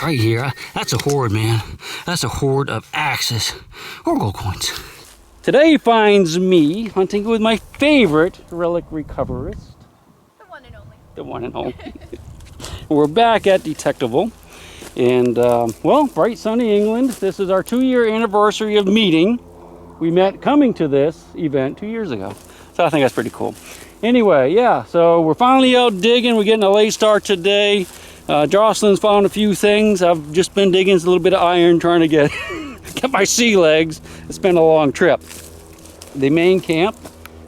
axe right here. That's a hoard, man. That's a hoard of axes or gold coins. Today finds me hunting with my favorite Relic Recoverist. The one and only. The one and only. We're back at Detectival. And, well, bright sunny England. This is our 2-year anniversary of meeting. We met coming to this event 2 years ago. So I think that's pretty cool. Anyway, yeah, so we're finally out digging. We're getting a late start today. Jocelyn's found a few things. I've just been digging a little bit of iron trying to get, get my sea legs. It's been a long trip. The main camp,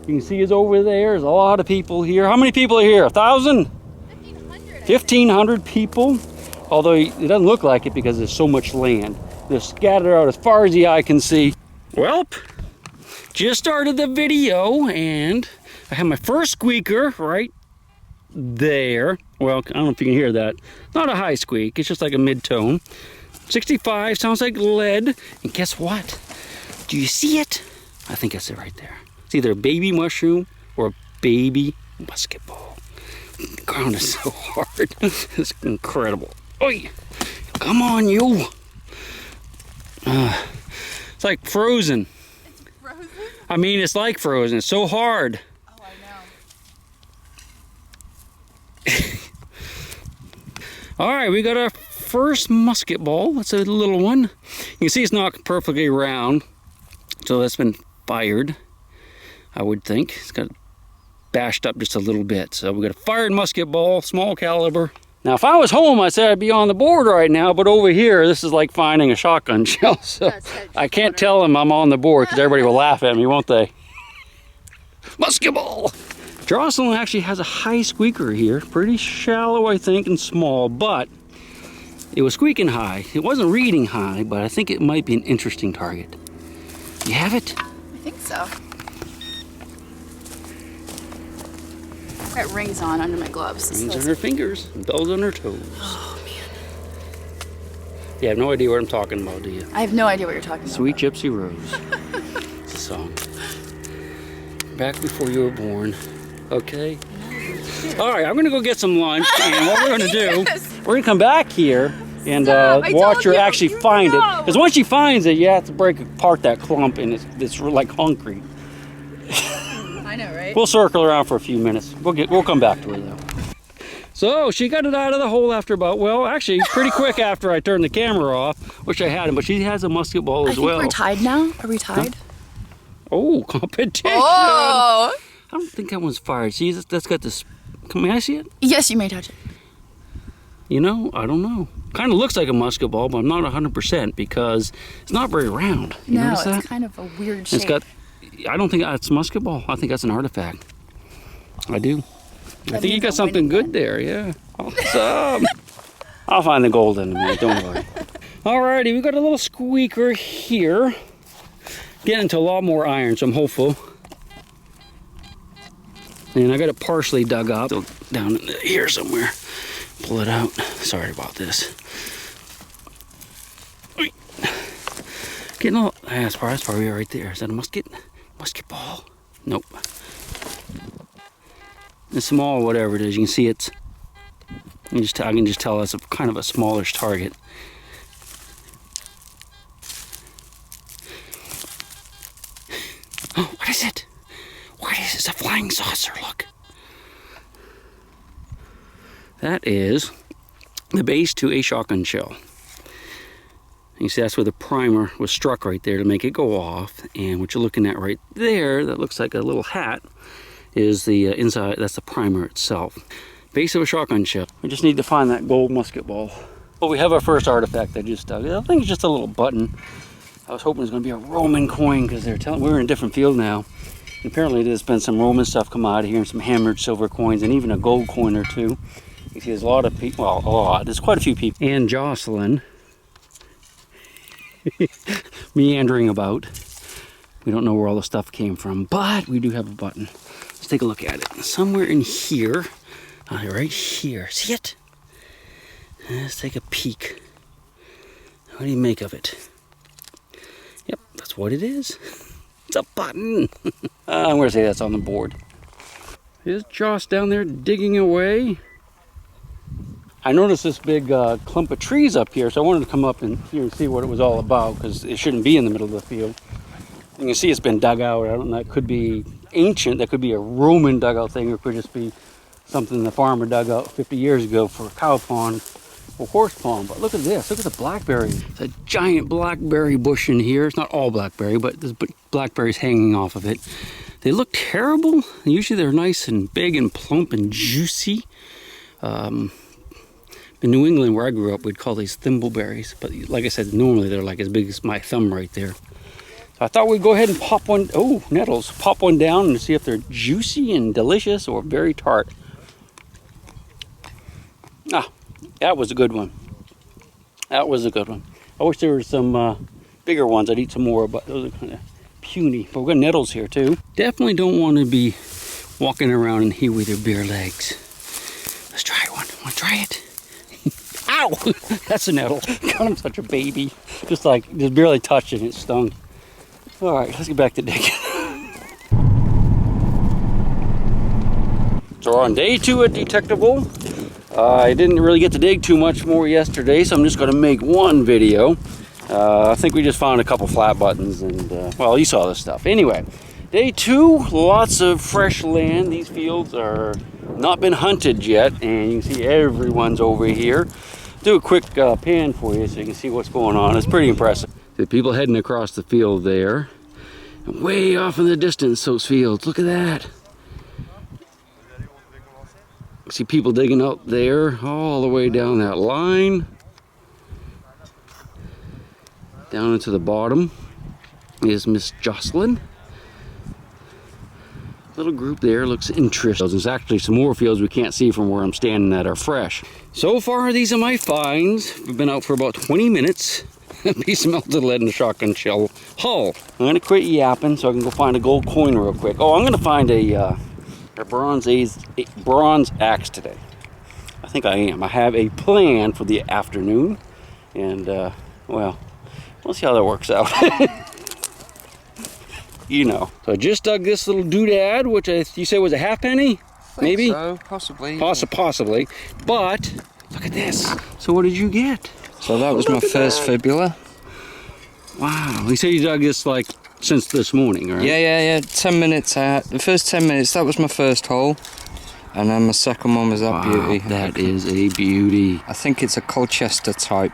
you can see, is over there. There's a lot of people here. How many people are here? 1,000? 1,500. 1,500 people. Although it doesn't look like it because there's so much land. They're scattered out as far as the eye can see. Well, just started the video and I have my first squeaker right there. Well, I don't know if you can hear that. Not a high squeak, it's just like a mid-tone. 65, sounds like lead. And guess what? Do you see it? I think that's it right there. It's either a baby mushroom or a baby musket ball. The ground is so hard. It's incredible. Oi! Come on, you! It's like frozen. It's frozen? I mean, it's like frozen. It's so hard. Oh, I know. All right, we got our first musket ball. That's a little one. You can see it's not perfectly round, so that's been fired, I would think. It's got bashed up just a little bit. So we got a fired musket ball, small caliber. Now, if I was home, I'd say I'd be on the board right now, but over here, this is like finding a shotgun shell, so I can't tell them I'm on the board because everybody will laugh at me, won't they? Musket ball! Jocelyn actually has a high squeaker here, pretty shallow, I think, and small, but it was squeaking high. It wasn't reading high, but I think it might be an interesting target. You have it? I think so. Got rings on under my gloves. Rings on her fingers, and bells on her toes. Oh, man. You have no idea what I'm talking about, do you? I have no idea what you're talking about. Sweet Gypsy Rose. It's a song. Back before you were born. Okay? All right, I'm going to go get some lunch, and what we're going to do, we're going to come back here and watch her actually find it. Because once she finds it, you have to break apart that clump, and it's like concrete. I know, right? We'll circle around for a few minutes. We'll come back to her though. So she got it out of the hole after about, well, actually pretty quick after I turned the camera off, which I hadn't, but she has a musket ball as well. I think we're tied now. Are we tied? Huh? Oh, competition. Oh! I don't think that one's fired. See, that's got this, may I see it? Yes, you may touch it. You know, I don't know. Kind of looks like a musket ball, but I'm not 100% because it's not very round. You No, notice that? it's kind of a weird shape. It's got, I don't think that's musket ball. I think that's an artifact. I do. I think you got something good there, yeah. Awesome. I'll find the gold in a minute, don't worry. Alrighty, we got a little squeaker here. Getting into a lot more iron, so I'm hopeful. And I got it partially dug up. Still down in here somewhere. Pull it out. Sorry about this. Getting a little, that's probably right there. Is that a musket? Musket ball? Nope. It's small, whatever it is. You can see it's. I can just tell it's a kind of a smallish target. Oh, what is it? What is it? It's a flying saucer. Look. That is the base to a shotgun shell. You see, that's where the primer was struck right there to make it go off. And what you're looking at right there, that looks like a little hat, is the inside, that's the primer itself. Base of a shotgun shell. We just need to find that gold musket ball. Well, we have our first artifact I just dug. I think it's just a little button. I was hoping it was going to be a Roman coin because they're telling, we're in a different field now. And apparently there's been some Roman stuff come out of here and some hammered silver coins and even a gold coin or two. You see, there's a lot of people, well, a lot, there's quite a few people. And Jocelyn. Meandering about. We don't know where all the stuff came from, but we do have a button. Let's take a look at it. Somewhere in here, right here. See it? Let's take a peek. What do you make of it? Yep, that's what it is. It's a button. I'm going to say that's on the board. There's Joss down there digging away. I noticed this big clump of trees up here, so I wanted to come up and here and see what it was all about, because it shouldn't be in the middle of the field. You can see it's been dug out. I don't know, it could be ancient, that could be a Roman dugout thing, or it could just be something the farmer dug out 50 years ago for a cow pond or horse pond. But look at this, look at the blackberry. It's a giant blackberry bush in here. It's not all blackberry, but there's blackberries hanging off of it. They look terrible. Usually they're nice and big and plump and juicy. In New England, where I grew up, we'd call these thimbleberries. But like I said, normally they're like as big as my thumb right there. So I thought we'd go ahead and pop one, oh, nettles. Pop one down and see if they're juicy and delicious or very tart. Ah, that was a good one. That was a good one. I wish there were some bigger ones. I'd eat some more, but those are kind of puny. But we've got nettles here too. Definitely don't want to be walking around in here with your bare legs. Let's try one. Want to try it? Ow! That's a nettle. God, I'm such a baby. Just barely touched it and it stung. All right, let's get back to digging. So we're on day 2 at Detectival. I didn't really get to dig too much more yesterday, so I'm just going to make one video. I think we just found a couple flat buttons and, well, you saw this stuff. Anyway, day 2, lots of fresh land. These fields are not been hunted yet, and you can see everyone's over here. Do a quick pan for you so you can see what's going on. It's pretty impressive. The people heading across the field there. And way off in the distance, those fields. Look at that. See people digging up there all the way down that line. Down into the bottom is Miss Jocelyn. Little group there looks interesting. There's actually some more fields we can't see from where I'm standing that are fresh. So far, these are my finds. We've been out for about 20 minutes. A piece of melted lead in the shotgun shell hull. I'm gonna quit yapping so I can go find a gold coin real quick. Oh, I'm gonna find a bronze axe today. I think I am. I have a plan for the afternoon, and well, we'll see how that works out. You know. So I just dug this little doodad, which you say was a halfpenny? Maybe? So, possibly. Possibly. But look at this. So what did you get? So that was my first fibula. Wow. You say you dug this like since this morning, right? Yeah. 10 minutes. The first 10 minutes, that was my first hole. And then my second one was that beauty. That is a beauty. I think it's a Colchester type.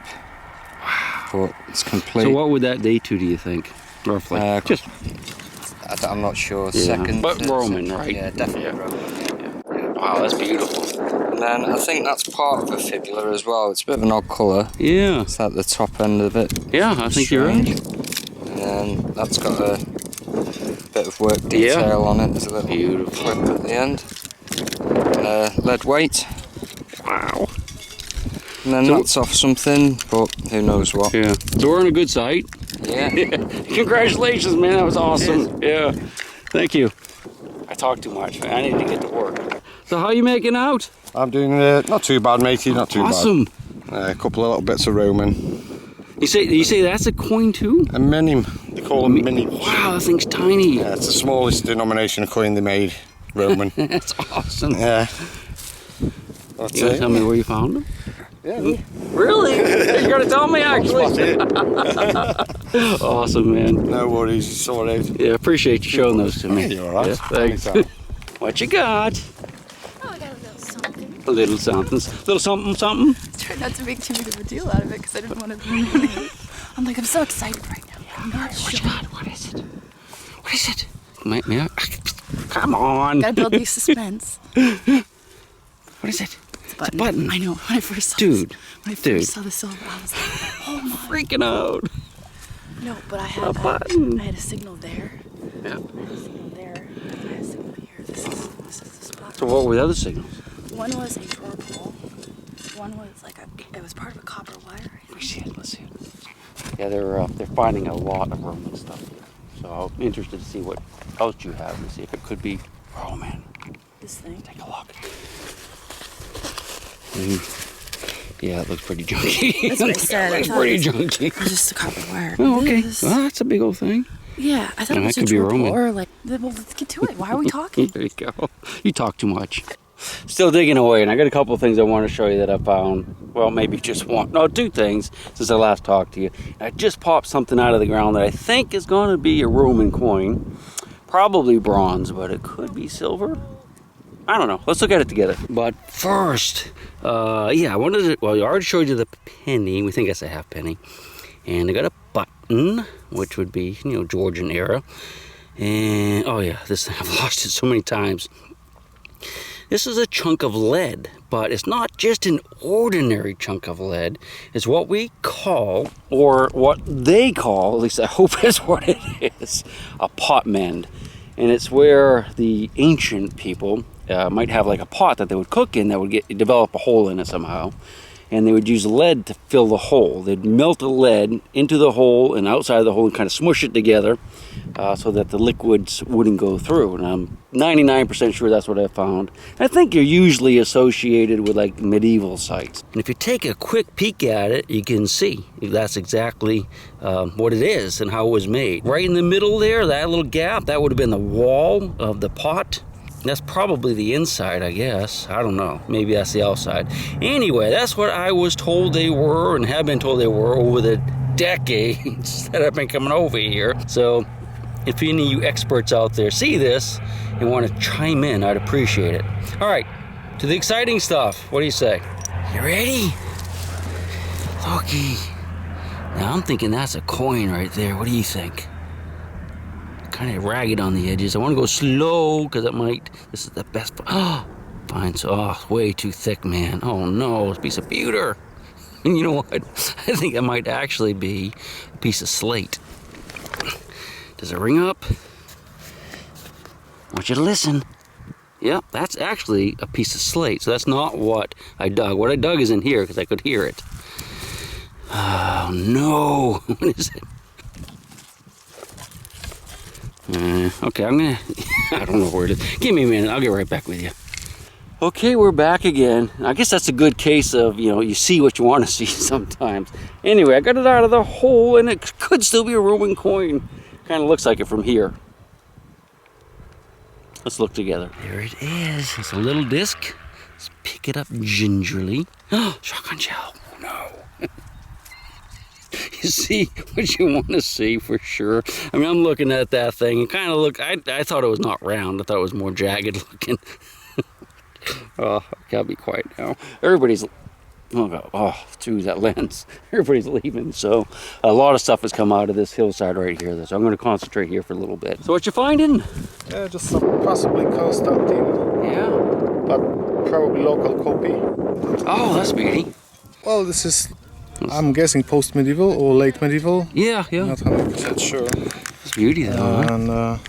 Wow. But it's complete. So what would that date to, do you think? Roughly. I'm not sure. Yeah. Second. But Roman, right? Yeah, definitely Roman. Yeah. Wow, that's beautiful. And then I think that's part of a fibula as well. It's a bit of an odd colour. Yeah. It's at the top end of it. Yeah, I think you're right. And then that's got a bit of work detail on it. There's a little beautiful clip at the end. Lead weight. Wow. And then that's off something, but who knows what. Yeah. So we're on a good site. Yeah. Congratulations, man. That was awesome. Yeah. Thank you. I talk too much, man. I need to get to work. So how are you making out? I'm doing not too bad, matey. Not too awesome. bad. A couple of little bits of Roman. You say that's a coin too? A minim. They call them minim. Wow, that thing's tiny. Yeah, it's the smallest denomination of coin they made. Roman. That's awesome. Yeah. You gonna tell me where you found them? Yeah. Really? You're gonna tell me actually? Awesome, man. No worries, it's all right. Yeah, appreciate you showing those to me. You're all right. Yeah, thanks. What you got? Oh, I got a little something. A little something. Little something. I tried not to make too big of a deal out of it because I didn't want to. I'm like, I'm so excited right now. I'm not What you sure. got? What is it? What is it? May I? Come on. Gotta build the suspense. What is it? It's a button. I know. When I first saw Dude. when I first saw the silver, I was like, oh my. Freaking out. No, but I A had button. I had a signal there. Yeah. I had a signal there. I had a signal here. This is the spot. So what were the other signals? One was a drawer pull. One was like it was part of a copper wire. Let's see it. Let's see it. Yeah, they're finding a lot of Roman stuff here. So I'm interested to see what else you have and see if it could be Roman. This thing. Take a look. Yeah, it looks pretty junky. That's what I said. It looks pretty junky. It was just a copper wire. Oh, okay. This- Well, that's a big old thing. Yeah, I thought Yeah, it was that a could be drawer pull Roman. or like. Well, let's get to it. Why are we talking? There you go. You talk too much. Still digging away, and I got a couple of things I want to show you that I found. Well, maybe just one. No, two things since I last talked to you. I just popped something out of the ground that I think is going to be a Roman coin. Probably bronze, but it could be silver. I don't know. Let's look at it together. But first, yeah, I wanted to, well, I already showed you the penny. We think that's a half penny. And I got a button, which would be, you know, Georgian era. And, oh yeah, this, I've lost it so many times. This is a chunk of lead, but it's not just an ordinary chunk of lead. It's what we call, or what they call, at least I hope it's what it is, a pot mend. And it's where the ancient people might have like a pot that they would cook in that would develop a hole in it somehow. And they would use lead to fill the hole. They'd melt the lead into the hole and outside of the hole and kind of smush it together so that the liquids wouldn't go through. And I'm 99% sure that's what I found. I think you're usually associated with like medieval sites. And if you take a quick peek at it, you can see that's exactly what it is and how it was made. Right in the middle there, that little gap, that would have been the wall of the pot. That's probably the inside, I guess. I don't know. Maybe that's the outside. Anyway, that's what I was told they were and have been told they were over the decades that I've been coming over here. So if any of you experts out there see this and want to chime in, I'd appreciate it. All right, to the exciting stuff. What do you say? You ready? Looky. Now I'm thinking that's a coin right there. What do you think? Kind of ragged on the edges. I want to go slow because it might. This is the best. Oh, fine. So, oh, way too thick, man. Oh no, it's a piece of pewter. And you know what? I think it might actually be a piece of slate. Does it ring up? I want you to listen. Yep, that's actually a piece of slate. So that's not what I dug. What I dug is in here because I could hear it. Oh no! What is it? Okay, I'm gonna, I don't know where it is. Give me a minute, I'll get right back with you. Okay, we're back again. I guess that's a good case of, you know, you see what you want to see sometimes. Anyway, I got it out of the hole and it could still be a Roman coin. Kind of looks like it from here. Let's look together. There it is. It's a little disc. Let's pick it up gingerly. Oh, shotgun shell. Oh no. You see what you want to see for sure. I mean, I'm looking at that thing and kind of look, I thought it was not round. I thought it was more jagged looking. Oh, I gotta be quiet now. Everybody's, oh, through that lens. Everybody's leaving. So a lot of stuff has come out of this hillside right here. So I'm going to concentrate here for a little bit. So what you finding? Yeah, just some possibly Constantine. Yeah. But probably local copy. Oh, that's beauty. Well, this is, I'm guessing post-medieval or late medieval. Yeah, yeah. Not 100% sure. It's beauty though. And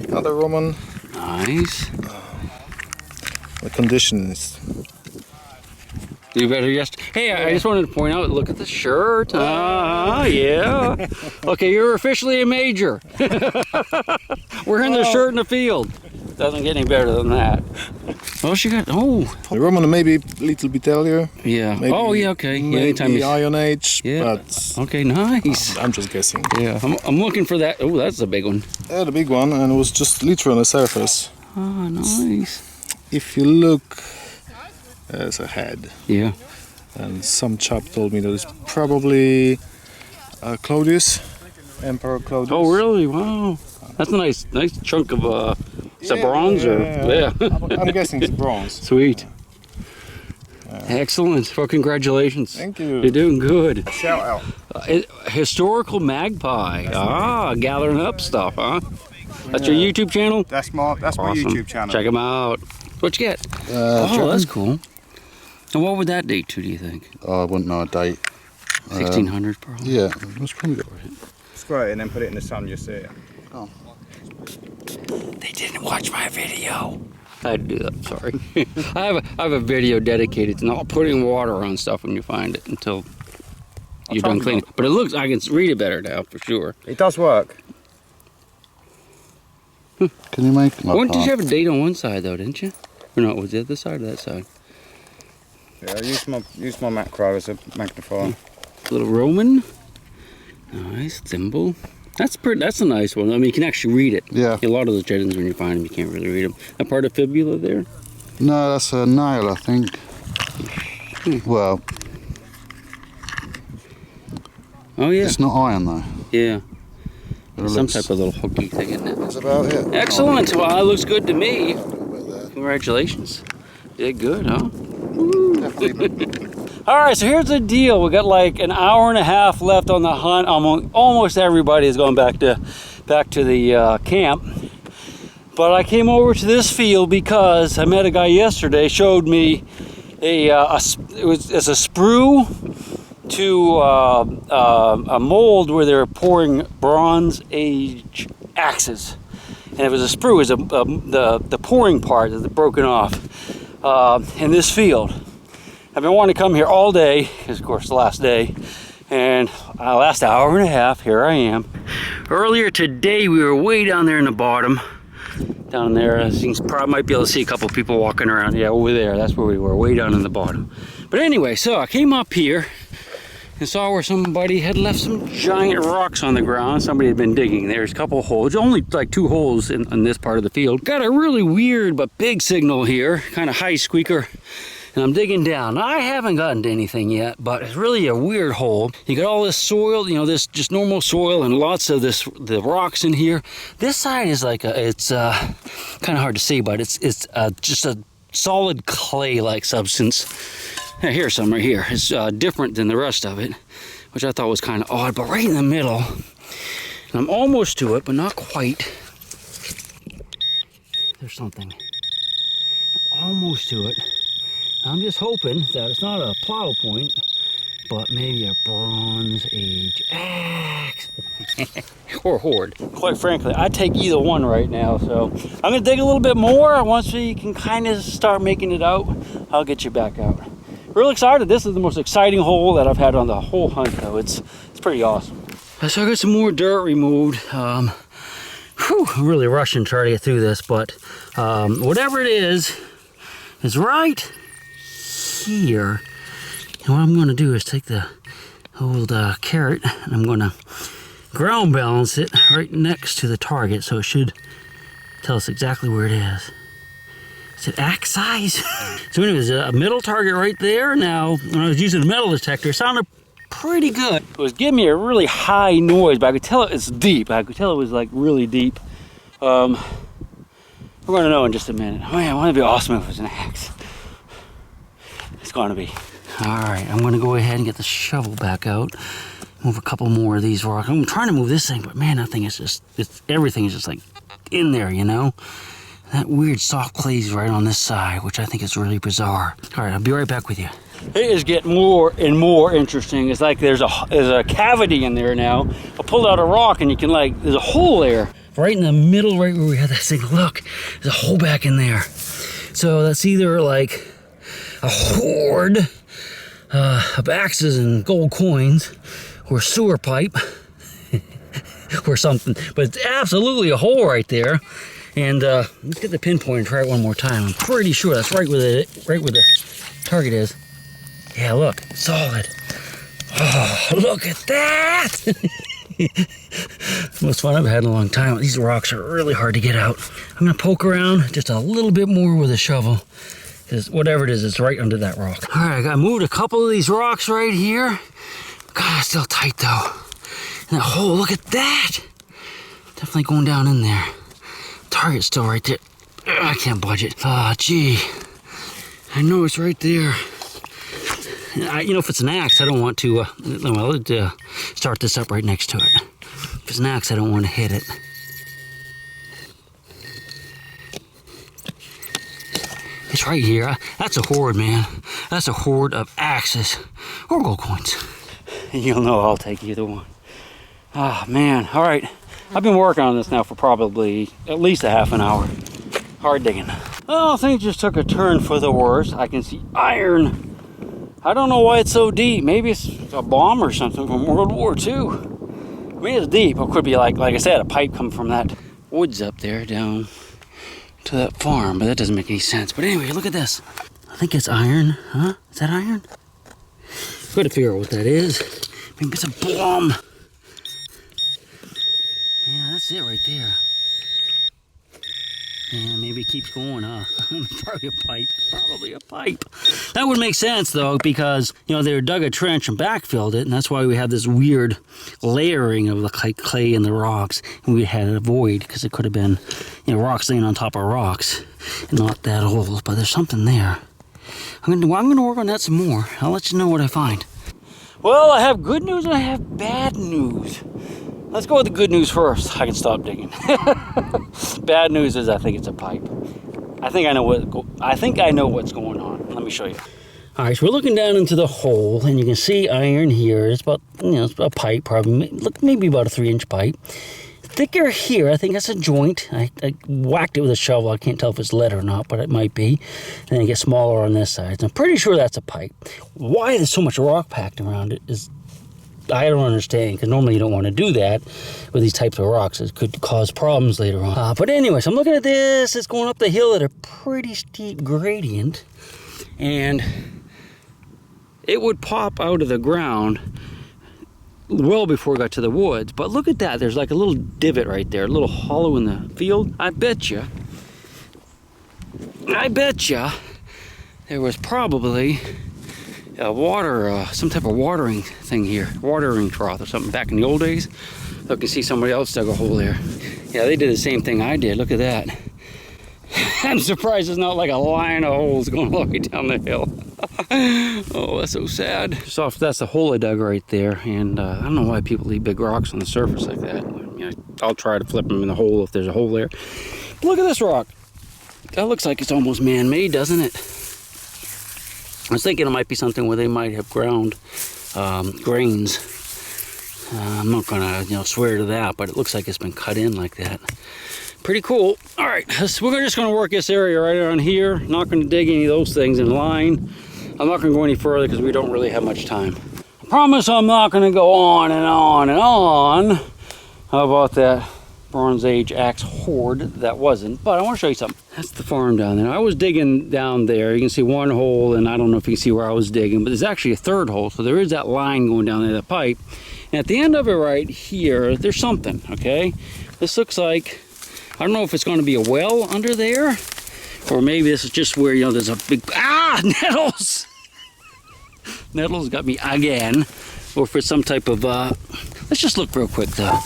another Roman. Nice. The condition is. You better just. Hey, I just wanted to point out. Look at the shirt. Ah, yeah. Okay, you're officially a major. We're in the shirt in the field. Doesn't get any better than that. Oh, she got. Oh. The Roman maybe a little bit earlier. Yeah. Maybe, oh, yeah. Okay. Yeah, maybe Iron Age. Yeah. But okay. Nice. I'm just guessing. Yeah. I'm looking for that. Oh, that's a big one. Yeah, the big one, and it was just literally on the surface. Oh, nice. If you look, there's a head. Yeah. And some chap told me that it's probably Claudius, Emperor Claudius. Oh, really? Wow. That's a nice chunk of is that bronze or yeah? I'm guessing it's bronze. Sweet. Excellent. Well, congratulations. Thank you. You're doing good. Shout out. Historical magpie. Gathering up stuff, huh? That's your YouTube channel? That's my YouTube channel. Check them out. What you get? Oh, that's cool. And what would that date to, do you think? Oh, I wouldn't know a date. 1600 probably? Yeah, that's probably got right. Square it and then put it in the sun, you'll see it. Oh. They didn't watch my video. I had to do that, sorry. I have a video dedicated to not putting water on stuff when you find it until you're done cleaning. But it looks, I can read it better now for sure. It does work. Can you make? Did you have a date on one side though, didn't you? Or no, was it the other side or that side? Yeah, I use my macro as a magnifier. Little Roman. Nice thimble. That's a nice one. I mean, you can actually read it. Yeah. A lot of those jettons, when you find them, you can't really read them. That part of fibula there? No, that's a nail, I think. Well, Oh yeah. it's not iron though. Yeah. Relics. Some type of little hooky thing, isn't it? That's about it. Excellent. Well, that looks good to me. A little bit there. Congratulations. Did good, huh? Definitely. All right, so here's the deal. We got like an hour and a half left on the hunt. Almost everybody is going back to the camp. But I came over to this field because I met a guy yesterday. Showed me it's a sprue to a mold where they're pouring Bronze Age axes. And it was a sprue, is the pouring part that's broken off in this field. I've been wanting to come here all day, because of course the last day, and last hour and a half, here I am. Earlier today we were way down there in the bottom, down there. As you probably might be able to see a couple people walking around. Yeah, over there, that's where we were, way down in the bottom. But anyway, so I came up here and saw where somebody had left some giant rocks on the ground. Somebody had been digging. There's a couple holes, only like 2 holes in this part of the field. Got a really weird but big signal here, kind of high squeaker. And I'm digging down. Now, I haven't gotten to anything yet, but it's really a weird hole. You got all this soil, you know, this just normal soil, and lots of the rocks in here. This side is like it's kind of hard to see, but it's just a solid clay-like substance. Now, here's some right here. It's different than the rest of it, which I thought was kind of odd. But right in the middle, and I'm almost to it, but not quite. There's something. I'm almost to it. I'm just hoping that it's not a plow point, but maybe a Bronze Age axe or horde. Quite frankly, I'd take either one right now. So I'm gonna dig a little bit more. Once we can kind of start making it out, I'll get you back out. Real excited. This is the most exciting hole that I've had on the whole hunt, though. It's pretty awesome. So I got some more dirt removed. I'm really rushing to try to get through this, but whatever it is right here. And what I'm going to do is take the old carrot and I'm going to ground balance it right next to the target, so it should tell us exactly where it is. Is it axe size? So anyways, a middle target right there. Now, when I was using the metal detector, it sounded pretty good. It was giving me a really high noise, but I could tell it's deep. I could tell it was like really deep. We're going to know in just a minute. Oh man, wouldn't it be awesome if it was an axe? It's going to be. All right, I'm going to go ahead and get the shovel back out. Move a couple more of these rocks. I'm trying to move this thing, but man, that thing is just, everything is just like in there, you know? That weird soft clay is right on this side, which I think is really bizarre. All right, I'll be right back with you. It is getting more and more interesting. It's like there's a cavity in there now. I pulled out a rock and you can there's a hole there. Right in the middle, right where we had that thing. Look, there's a hole back in there. So that's either like a hoard of axes and gold coins, or sewer pipe, or something. But it's absolutely a hole right there. And let's get the pinpoint and try it one more time. I'm pretty sure that's right where the target is. Yeah, look, solid. Oh, look at that! Most fun I've had in a long time. These rocks are really hard to get out. I'm gonna poke around just a little bit more with a shovel, because whatever it is, it's right under that rock. All right, I got moved a couple of these rocks right here. God, it's still tight though. And that hole, look at that! Definitely going down in there. Target's still right there. I can't budge it. Oh, gee. I know it's right there. You know, if it's an axe, I don't want to, start this up right next to it. If it's an axe, I don't want to hit it. It's right here. That's a hoard, man. That's a hoard of axes or gold coins. You'll know I'll take either one. Ah, man. All right. I've been working on this now for probably at least a half an hour. Hard digging. Well, things just took a turn for the worse. I can see iron. I don't know why it's so deep. Maybe it's a bomb or something from World War II. I mean, it's deep. It could be like I said, a pipe coming from that woods up there down to that farm, but that doesn't make any sense. But anyway, look at this. I think it's iron, huh? Is that iron? Gotta figure out what that is. Maybe it's a bomb. there. And maybe it keeps going, huh? Probably a pipe. Probably a pipe. That would make sense, though, because, you know, they dug a trench and backfilled it, and that's why we have this weird layering of the clay and the rocks. And we had a void, because it could have been, you know, rocks laying on top of rocks, and not that old. But there's something there. I'm gonna work on that some more. I'll let you know what I find. Well, I have good news and I have bad news. Let's go with the good news first. I can stop digging. Bad news is I think it's a pipe. I think I know what's going on. Let me show you. All right, so we're looking down into the hole, and you can see iron here. It's about, you know, it's a pipe, probably maybe about a 3-inch pipe. Thicker here, I think that's a joint. I whacked it with a shovel. I can't tell if it's lead or not, but it might be. And then it gets smaller on this side. I'm pretty sure that's a pipe. Why there's so much rock packed around it is, I don't understand, because normally you don't want to do that with these types of rocks. It could cause problems later on. But anyways, I'm looking at this. It's going up the hill at a pretty steep gradient, and it would pop out of the ground well before it got to the woods. But look at that. There's like a little divot right there, a little hollow in the field. I bet you there was probably a some type of watering thing here, watering trough or something back in the old days. Look, you see somebody else dug a hole there. Yeah, they did the same thing I did. Look at that. I'm surprised it's not like a line of holes going all the way down the hill. Oh, that's so sad. So that's the hole I dug right there, and I don't know why people leave big rocks on the surface like that. You know, I'll try to flip them in the hole if there's a hole there. But look at this rock. That looks like it's almost man-made, doesn't it? I was thinking it might be something where they might have ground grains. I'm not gonna, you know, swear to that, but it looks like it's been cut in like that. Pretty cool. All right, we're just gonna work this area right around here. Not gonna dig any of those things in line. I'm not gonna go any further because we don't really have much time. I promise I'm not gonna go on and on and on. How about that Bronze Age axe hoard? That wasn't, but I want to show you something. That's the farm down there. I was digging down there. You can see one hole, and I don't know if you can see where I was digging, but there's actually a third hole. So there is that line going down there, that pipe. And at the end of it right here, there's something, okay? This looks like, I don't know if it's going to be a well under there, or maybe this is just where, you know, there's a big, nettles! Nettles got me again. Or for some type of, let's just look real quick though.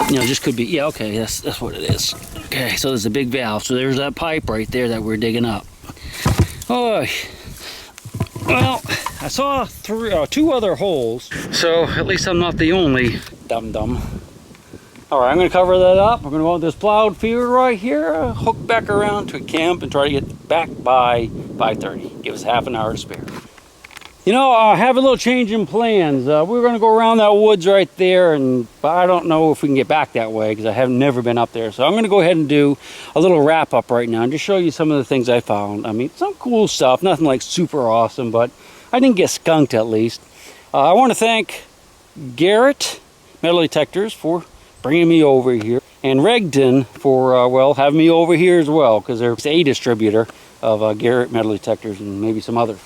You know, just could be, yeah, okay, that's what it is. Okay, so there's a big valve. So there's that pipe right there that we're digging up. Oh, well, I saw two other holes. So at least I'm not the only dum-dum. All right, I'm gonna cover that up. We're gonna go on this plowed field right here, hook back around to camp and try to get back by 5:30. Give us half an hour to spare. You know, I have a little change in plans. We're going to go around that woods right there, but I don't know if we can get back that way because I have never been up there. So I'm going to go ahead and do a little wrap up right now and just show you some of the things I found. I mean, some cool stuff, nothing like super awesome, but I didn't get skunked at least. I want to thank Garrett, Metal Detectors, for bringing me over here, and Regton for, well, having me over here as well, because they're a distributor of Garrett Metal Detectors and maybe some other.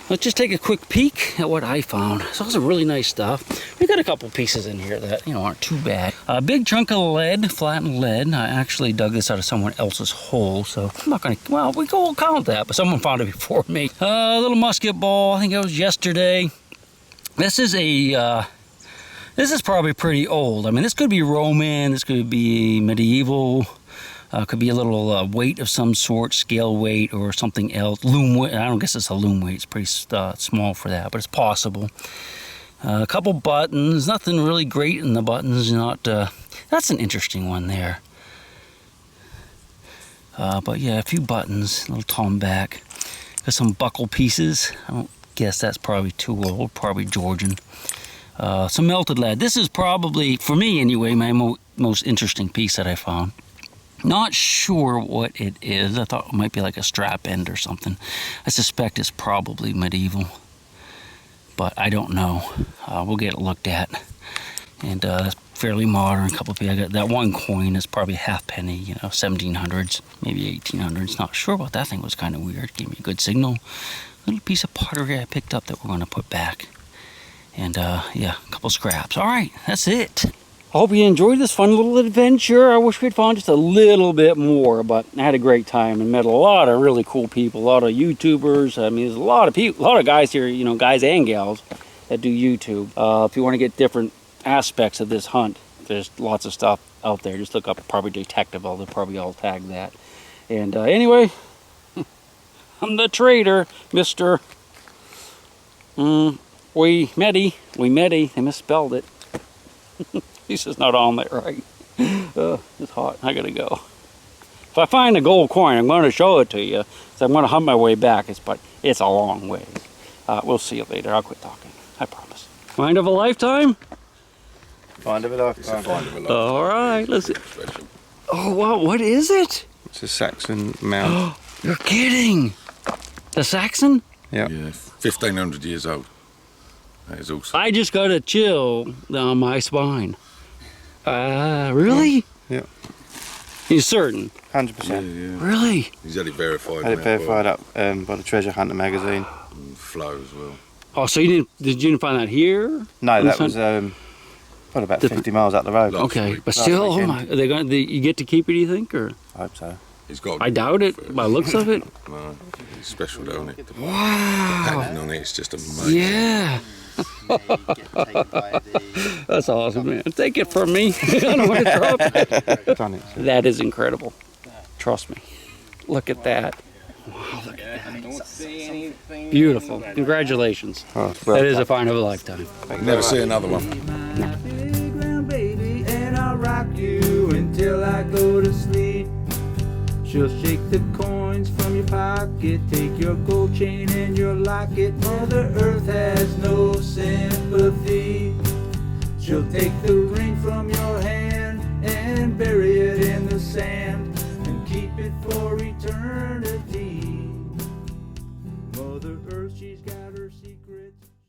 Let's just take a quick peek at what I found. Saw some really nice stuff. We got a couple pieces in here that, you know, aren't too bad. A big chunk of lead, flattened lead. I actually dug this out of someone else's hole, so I'm not gonna, well, we'll count that, but someone found it before me. A little musket ball, I think it was yesterday. This is this is probably pretty old. I mean, this could be Roman, this could be medieval. Could be a little weight of some sort, scale weight or something else. Loom weight, I don't guess it's a loom weight. It's pretty small for that, but it's possible. A couple buttons, nothing really great in the buttons. That's an interesting one there. But yeah, a few buttons, a little tomback. Got some buckle pieces. I don't guess that's probably too old, probably Georgian. Some melted lead. This is probably, for me anyway, my most interesting piece that I found. Not sure what it is. I thought it might be like a strap end or something. I suspect it's probably medieval, but I don't know. We'll get it looked at. And that's fairly modern. I got that one coin is probably half penny, you know, 1700s, maybe 1800s. Not sure about that thing. Was kind of weird. Gave me a good signal. Little piece of pottery I picked up that we're going to put back. And yeah, a couple scraps. All right, that's it. I hope you enjoyed this fun little adventure. I wish we'd found just a little bit more, but I had a great time and met a lot of really cool people, a lot of YouTubers. I mean, there's a lot of people, a lot of guys here, you know, guys and gals that do YouTube. If you want to get different aspects of this hunt, there's lots of stuff out there. Just look up probably Detectival. They'll probably all tag that. And anyway, I'm the trader, Mr. We met. They misspelled it. This is not on there right. It's hot. I gotta go. If I find a gold coin, I'm going to show it to you. So I'm going to hunt my way back. But it's a long way. We'll see you later. I'll quit talking. I promise. Find of a lifetime? Find of a lifetime. All right. Let's see. Oh, wow. What is it? It's a Saxon mount. You're kidding. The Saxon? Yeah. Yeah, 1,500 years old. That is awesome. I just got a chill down my spine. Really? Yeah. You certain? 100%. Yeah. Really? He's had it verified. Had it now verified up by the Treasure Hunter magazine. by Flow as well. Oh, so you didn't find that here? No, On that the was probably about 50 miles up the road. Last Okay, week. but Last still, oh weekend. my, you get to keep it, you think, or? I hope so. He's got. I doubt it, by the looks of it. No, it's special, don't it? Wow. Packing on it, it's just amazing. Yeah. That's awesome, man. Take it from me. I don't want to drop it. Done it. That is incredible. Trust me. Look at that. Wow, look at that. Beautiful. Congratulations. Oh, well, That is a find of a lifetime. Never see another one. Big round baby, and I'll rock you until I go to sleep. She'll shake the coins from your pocket, take your gold chain and your locket. Mother Earth has no sympathy. She'll take the ring from your hand and bury it in the sand and keep it for eternity. Mother Earth, she's got